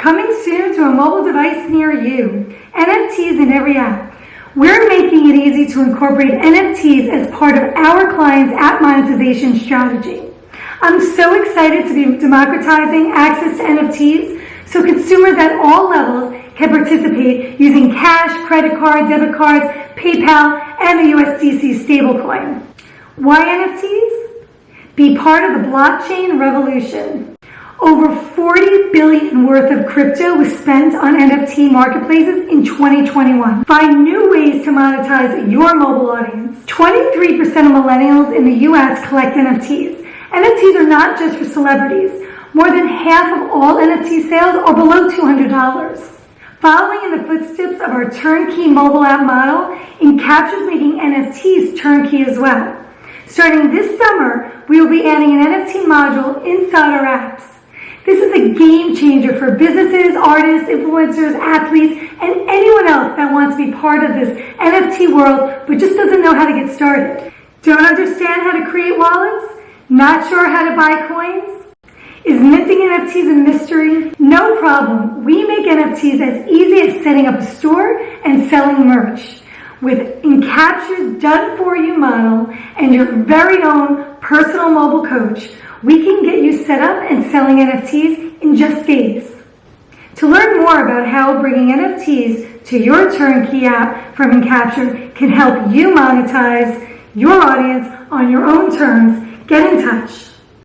Coming soon to a mobile device near you. NFTs in every app. We're making it easy to incorporate NFTs as part of our clients' app monetization strategy. I'm so excited to be democratizing access to NFTs so consumers at all levels can participate using cash, credit card, debit cards, PayPal, and the USDC stablecoin. Why NFTs? Be part of the blockchain revolution. Over $40 billion worth of crypto was spent on NFT marketplaces in 2021. Find new ways to monetize your mobile audience. 23% of millennials in the US collect NFTs. NFTs are not just for celebrities. More than half of all NFT sales are below $200. Following in the footsteps of our turnkey mobile app model, EncCapture is making NFTs turnkey as well. Starting this summer, we will be adding an NFT module inside our apps. This is a game changer for businesses, artists, influencers, athletes, and anyone else that wants to be part of this NFT world but just doesn't know how to get started. Don't understand how to create wallets? Not sure how to buy coins? Is minting NFTs a mystery? No problem. We make NFTs as easy as setting up a store and selling merch. With EncCapture's done-for-you model and your very own personal mobile coach, we can get you set up and selling NFTs in just days. To learn more about how bringing NFTs to your turnkey app from EncCapture can help you monetize your audience on your own terms, get in touch.